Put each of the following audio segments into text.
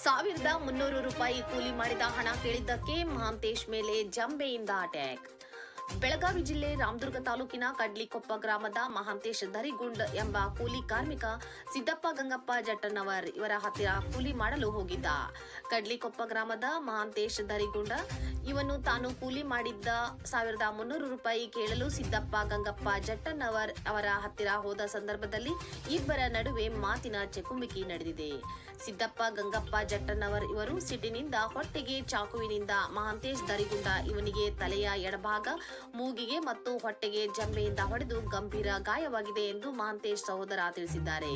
1300 ರೂಪಾಯಿ ಕೂಲಿ ಮಾಡಿದ ಹಣ ಕೇಳಿದ್ದಕ್ಕೆ ಮಹಾಂತೇಶ್ ಮೇಲೆ ಜಂಬೆಯಿಂದ ಅಟ್ಯಾಕ್. ಬೆಳಗಾವಿ ಜಿಲ್ಲೆ ರಾಮದುರ್ಗ ತಾಲೂಕಿನ ಕಡ್ಲಿಕೊಪ್ಪ ಗ್ರಾಮದ ಮಹಾಂತೇಶ್ ದರಿಗುಂಡ್ ಎಂಬ ಕೂಲಿ ಕಾರ್ಮಿಕ ಸಿದ್ದಪ್ಪ ಗಂಗಪ್ಪ ಜಟ್ಟಣ್ಣವರ್ ಇವರ ಹತ್ತಿರ ಕೂಲಿ ಮಾಡಲು ಹೋಗಿದ್ದ. ಕಡ್ಲಿಕೊಪ್ಪ ಗ್ರಾಮದ ಮಹಾಂತೇಶ್ ದರಿಗುಂಡ ಇವನು ತಾನು ಕೂಲಿ ಮಾಡಿದ್ದ 1300 ರೂಪಾಯಿ ಕೇಳಲು ಸಿದ್ದಪ್ಪ ಗಂಗಪ್ಪ ಜಟ್ಟಣ್ಣವರ್ ಅವರ ಹತ್ತಿರ ಹೋದ ಸಂದರ್ಭದಲ್ಲಿ ಇಬ್ಬರ ನಡುವೆ ಮಾತಿನ ಚಕಮಕಿ ನಡೆದಿದೆ. ಸಿದ್ದಪ್ಪ ಗಂಗಪ್ಪ ಜಟ್ಟಣ್ಣವರ್ ಇವರು ಸಿಟ್ಟಿನಿಂದ ಹೊಟ್ಟೆಗೆ ಚಾಕುವಿನಿಂದ ಮಹಾಂತೇಶ್ ದರಿಗುಂಡ ಇವನಿಗೆ ತಲೆಯ ಎಡಭಾಗ, ಮೂಗಿಗೆ ಮತ್ತು ಹೊಟ್ಟೆಗೆ ಜಂಬೆಯಿಂದ ಹೊಡೆದು ಗಂಭೀರ ಗಾಯವಾಗಿದೆ ಎಂದು ಮಹಾಂತೇಶ್ ಸಹೋದರ ತಿಳಿಸಿದ್ದಾರೆ.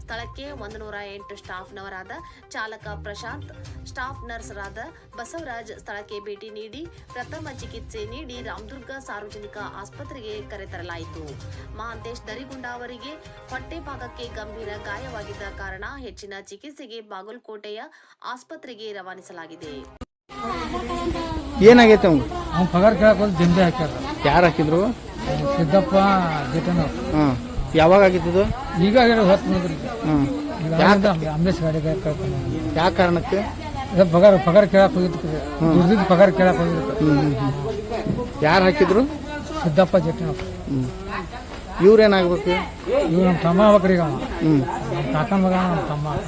ಸ್ಥಳಕ್ಕೆ 108 ಸ್ಟಾಫ್ನವರಾದ ಚಾಲಕ ಪ್ರಶಾಂತ್, ಸ್ಟಾಫ್ ನರ್ಸರಾದ ಬಸವರಾಜ್ ಸ್ಥಳಕ್ಕೆ ಭೇಟಿ ನೀಡಿ ಪ್ರಥಮ ಚಿಕಿತ್ಸೆ ನೀಡಿ ರಾಮದುರ್ಗ ಸಾರ್ವಜನಿಕ ಆಸ್ಪತ್ರೆಗೆ ಕರೆತರಲಾಯಿತು. ಮಹಾಂತೇಶ್ ದರಿಗುಂಡ ಅವರಿಗೆ ಹೊಟ್ಟೆ ಭಾಗಕ್ಕೆ ಗಂಭೀರ ಗಾಯವಾಗಿದ್ದ ಕಾರಣ ಹೆಚ್ಚಿನ ಚಿಕಿತ್ಸೆಗೆ ಬಾಗಲಕೋಟೆಯ ಆಸ್ಪತ್ರೆಗೆ ರವಾನಿಸಲಾಗಿದೆ. ಏನಾಗೈತೆ ಅವ್ನು ಪಗಾರ ಕೇಳಕ್ ಜಂಬೆ ಹಾಕ್ಯಾರ. ಯಾರು ಹಾಕಿದ್ರು? ಸಿದ್ದಪ್ಪ ಜಟನ. ಯಾವಾಗ ಆಗಿದ್ದು? ಈಗ ಹೊತ್ತು ನೋಡ್ರಿ. ಅಂಬೇಶ್ ಗಾಡಿಗೆ ಯಾವ ಕಾರಣಕ್ಕೆ? ಪಗಾರ ಕೇಳಕ್ ಹೋಗಿತ್ತು. ದುಡ್ದಿದ್ದು ಪಗಾರ ಕೇಳಕ್ ಹೋಗಿತ್ತು. ಯಾರು ಹಾಕಿದ್ರು? ಸಿದ್ದಪ್ಪ ಜಟನ. ಇವ್ರೇನಾಗ್ಬೇಕು? ಇವ್ ನಮ್ಮ ತಮ್ಮ ಆಗ್ಬೇಕ್ರಿ. ಕಾಕನ ಮಗ ನಮ್ಮ ತಮ್ಮ.